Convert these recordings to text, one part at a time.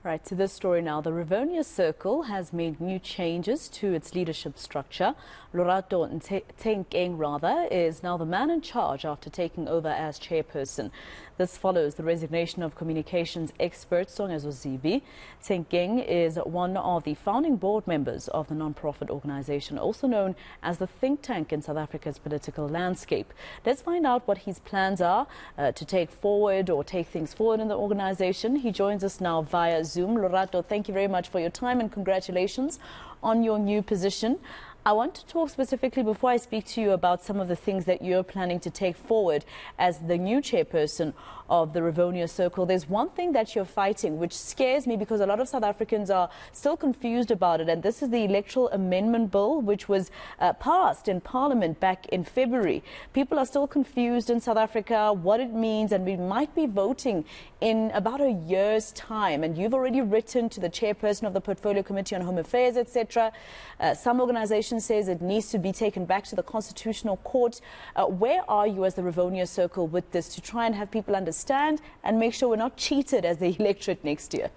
Right, to this story now. The Rivonia Circle has made new changes to its leadership structure. Lorato Tshenkeng, is now the man in charge after taking over as chairperson. This follows the resignation of communications expert Zibi. Tshekeng is one of the founding board members of the non-profit organization, also known as the think tank in South Africa's political landscape. Let's find out what his plans are to take things forward in the organization. He joins us now via Zoom. Lorato, thank you very much for your time and congratulations on your new position. I want to talk specifically, before I speak to you, about some of the things that you're planning to take forward as the new chairperson of the Rivonia Circle. There's one thing that you're fighting, which scares me because a lot of South Africans are still confused about it, and this is the Electoral Amendment Bill, which was passed in Parliament back in February. People are still confused in South Africa what it means, and we might be voting in about a year's time. And you've already written to the chairperson of the Portfolio Committee on Home Affairs, etc. Some organizations says it needs to be taken back to the Constitutional Court. Where are you as the Rivonia Circle with this to try and have people understand and make sure we're not cheated as the electorate next year?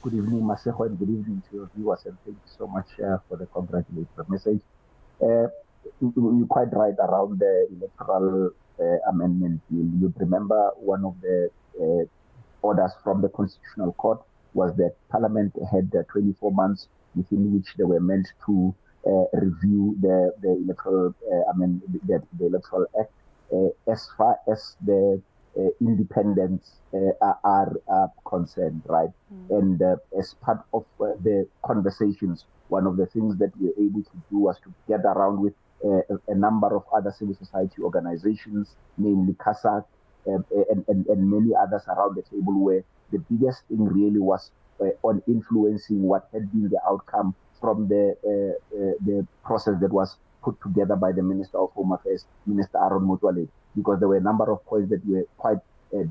Good evening, Masejo, and good evening to your viewers, and thank you so much for the congratulatory message. You're quite right around the electoral amendment bill. You remember one of the orders from the Constitutional Court was that Parliament had 24 months within which they were meant to review the electoral the electoral act as far as the independents are concerned, right? And as part of the conversations, one of the things that we were able to do was to get around with a number of other civil society organizations, namely CASAC and many others around the table, where the biggest thing really was on influencing what had been the outcome from the process that was put together by the Minister of Home Affairs, Minister Aaron Motsoaledi, because there were a number of points that we were quite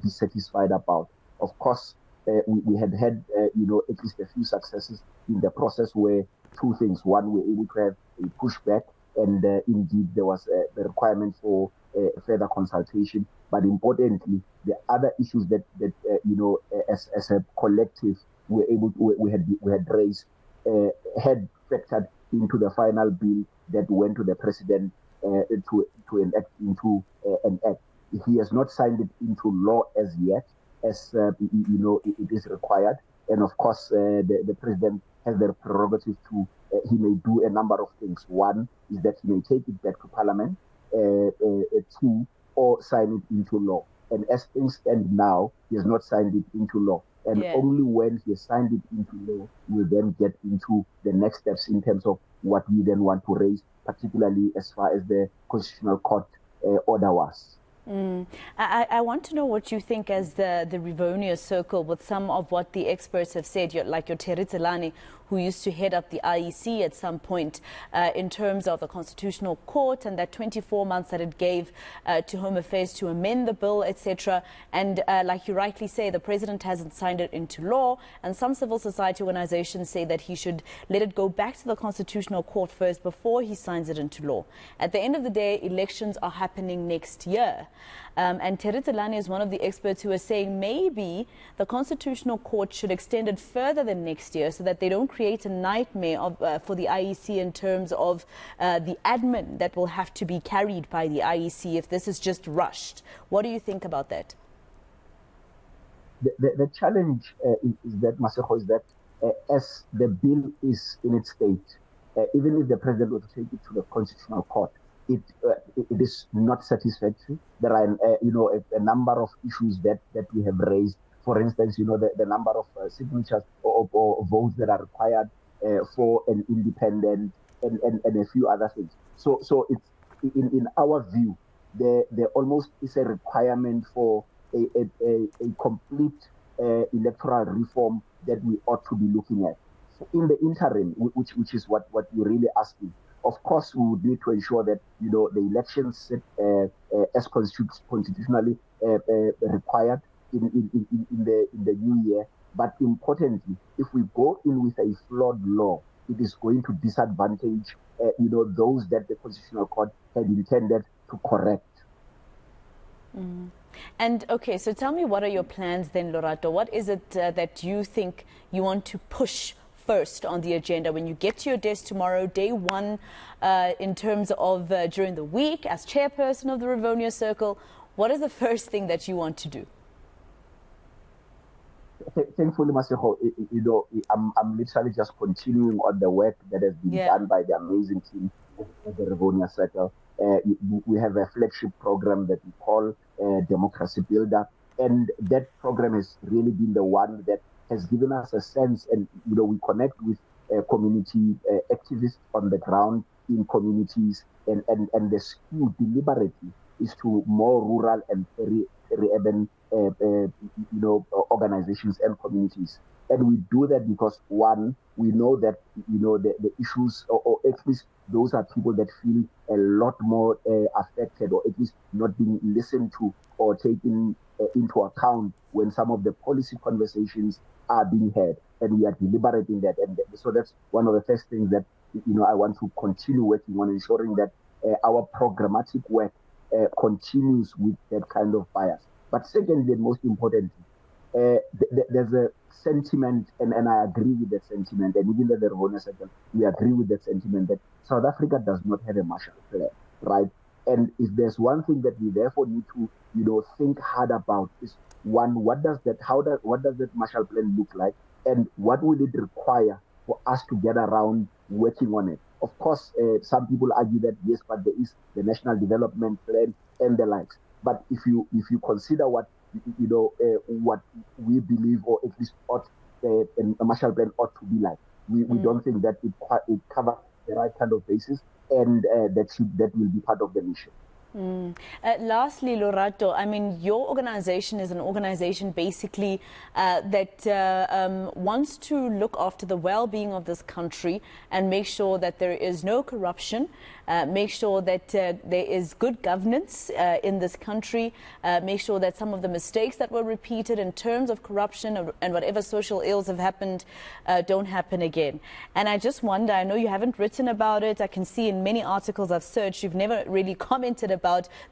dissatisfied about. Of course, we had at least a few successes in the process, where two things. One, we were able to have a pushback, and indeed there was the requirement for further consultation. But importantly, the other issues that as a collective we had raised had factored into the final bill that went to the president to enact into an act. He has not signed it into law as yet, as it is required. And of course, the president has the prerogative to he may do a number of things. One is that he may take it back to Parliament. Two, or sign it into law. And as things stand now, he has not signed it into law. And only when he has signed it into law, we'll then get into the next steps in terms of what we then want to raise, particularly as far as the Constitutional Court order was. I want to know what you think as the Rivonia Circle, with some of what the experts have said, like your Tshekeng, who used to head up the IEC at some point, in terms of the Constitutional Court and that 24 months that it gave to Home Affairs to amend the bill, etc. And like you rightly say, the president hasn't signed it into law, and some civil society organizations say that he should let it go back to the Constitutional Court first before he signs it into law. At the end of the day, elections are happening next year. And Tshekeng is one of the experts who are saying maybe the Constitutional Court should extend it further than next year so that they don't create a nightmare for the IEC in terms of the admin that will have to be carried by the IEC if this is just rushed. What do you think about that? The challenge is that, Masejo, is that as the bill is in its state, even if the president were to take it to the Constitutional Court, it is not satisfactory. There are a number of issues that we have raised. For instance, the number of signatures or votes that are required for an independent and a few other things. So it's in our view, there almost is a requirement for a complete electoral reform that we ought to be looking at. So in the interim, which is what you're really asking, of course, we would need to ensure that the elections sit as constitutionally required in the new year. But importantly, if we go in with a flawed law, it is going to disadvantage those that the Constitutional Court had intended to correct. And okay, so tell me, what are your plans then, Lorato? What is it that you think you want to push first on the agenda when you get to your desk tomorrow, day one, in terms of during the week as chairperson of the Rivonia Circle? What is the first thing that you want to do? Thankfully, Maseko, I'm literally just continuing on the work that has been done by the amazing team at the Rivonia Circle. We have a flagship program that we call Democracy Builder, and that program has really been the one that has given us a sense, and we connect with community activists on the ground in communities, and the skew deliberately is to more rural and peri-urban organizations and communities. And we do that because, one, we know that the issues, or at least those are people that feel a lot more affected, or at least not being listened to or taken into account when some of the policy conversations are being had. And we are deliberating that. And so that's one of the first things that I want to continue working on, ensuring that our programmatic work continues with that kind of bias. But secondly, and most importantly, there's a sentiment, and I agree with that sentiment, and even the Rivonia Circle, we agree with that sentiment that South Africa does not have a Marshall Plan, right? And if there's one thing that we therefore need to, think hard about is, one, what does that Marshall Plan look like, and what will it require for us to get around working on it? Of course, some people argue that yes, but there is the National Development Plan and the likes. But if you consider what what we believe, or at least ought a Marshall Plan ought to be like, we don't think that it covers the right kind of basis, and that will be part of the mission. Lastly, Lorato, I mean, your organization is an organization basically that wants to look after the well-being of this country and make sure that there is no corruption, make sure that there is good governance in this country, make sure that some of the mistakes that were repeated in terms of corruption and whatever social ills have happened don't happen again. And I just wonder, I know you haven't written about it. I can see in many articles I've searched, you've never really commented about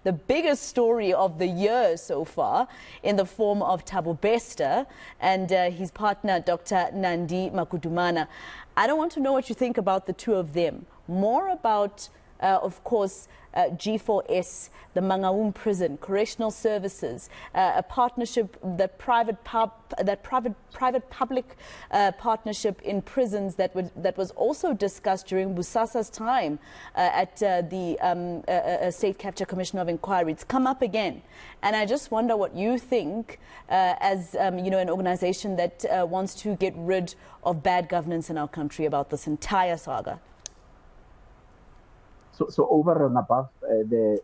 the biggest story of the year so far, in the form of Thabo Bester and his partner, Dr. Nandi Makudumana. I don't want to know what you think about the two of them. More about, of course, G4S, the Mangaung prison, correctional services, a partnership, that private-public partnership in prisons that was also discussed during Busasa's time at the State Capture Commission of Inquiry. It's come up again, and I just wonder what you think as an organization that wants to get rid of bad governance in our country about this entire saga. So over and above the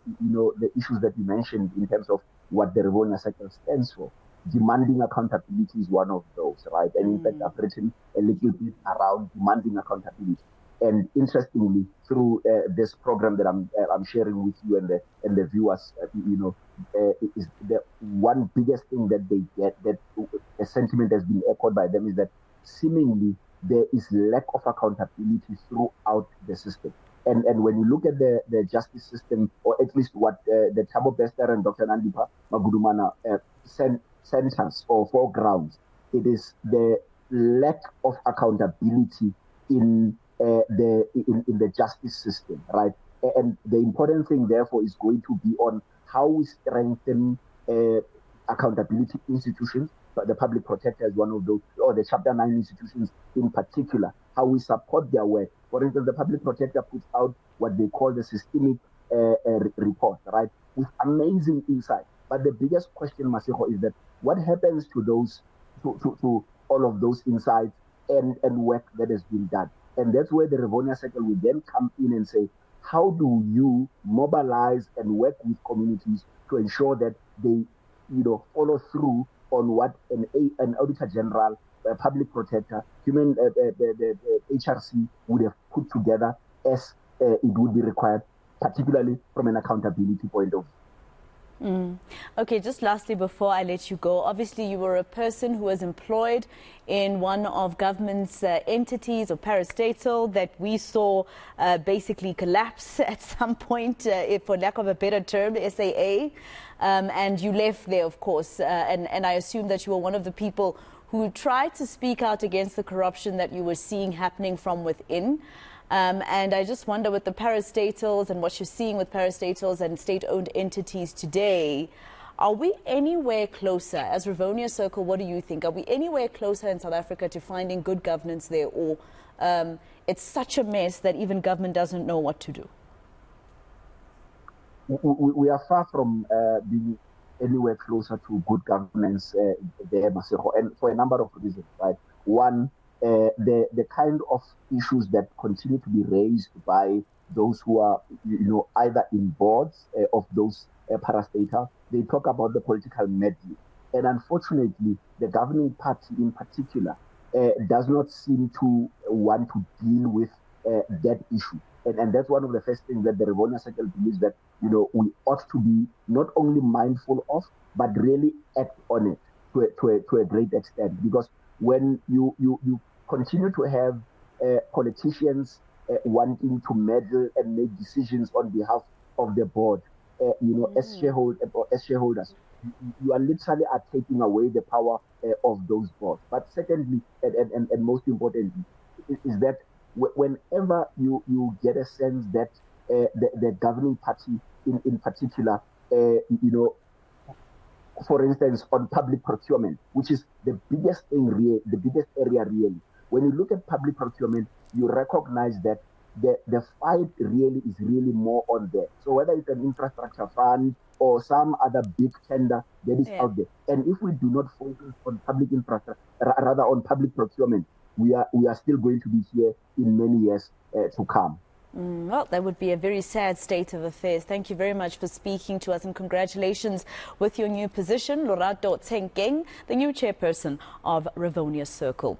issues that you mentioned in terms of what the Rivonia Circle stands for, demanding accountability is one of those, right? And in fact, I've written a little bit around demanding accountability. And interestingly, through this program that I'm sharing with you and the viewers, is the one biggest thing that they get, that a sentiment has been echoed by them, is that seemingly there is lack of accountability throughout the system. And when you look at the justice system, or at least what the Thabo Bester and Dr. Nandi Makudumana centers or foregrounds, it is the lack of accountability in the justice system, right? And the important thing, therefore, is going to be on how we strengthen accountability institutions. The public protector is one of those, or the Chapter 9 institutions in particular, how we support their work. For instance, the public protector puts out what they call the systemic report, right, with amazing insight. But the biggest question, Maseko, is that what happens to those, to all of those insights and work that has been done? And that's where the Rivonia Circle will then come in and say, how do you mobilize and work with communities to ensure that they, follow through on what an Auditor General, a public protector, the HRC would have put together as it would be required, particularly from an accountability point of view. Okay, just lastly, before I let you go, obviously you were a person who was employed in one of government's entities or parastatal that we saw basically collapse at some point, if for lack of a better term, SAA, and you left there, of course, and I assume that you were one of the people who tried to speak out against the corruption that you were seeing happening from within. And I just wonder, with the parastatals and what you're seeing with parastatals and state-owned entities today, are we anywhere closer? As Rivonia Circle, what do you think? Are we anywhere closer in South Africa to finding good governance there, or it's such a mess that even government doesn't know what to do? We are far from being anywhere closer to good governance there, Masego, and for a number of reasons, right? One, the kind of issues that continue to be raised by those who are, either in boards of those parastatals, they talk about the political meddling. And unfortunately, the governing party in particular does not seem to want to deal with that issue. And that's one of the first things that the Rivonia Circle believes, that, we ought to be not only mindful of, but really act on it to a great extent. Because when you continue to have politicians wanting to meddle and make decisions on behalf of the board, as shareholders, you are literally taking away the power of those boards. But secondly, and most importantly, is that whenever you get a sense that the governing party in particular, for instance, on public procurement, which is the biggest thing, the biggest area really. When you look at public procurement, you recognize that the fight really is more on there. So whether it's an infrastructure fund or some other big tender that is out there, and if we do not focus on public infrastructure, rather on public procurement, we are still going to be here in many years to come. Well, that would be a very sad state of affairs. Thank you very much for speaking to us, and congratulations with your new position, Lorato Tshenkeng, the new chairperson of Rivonia Circle.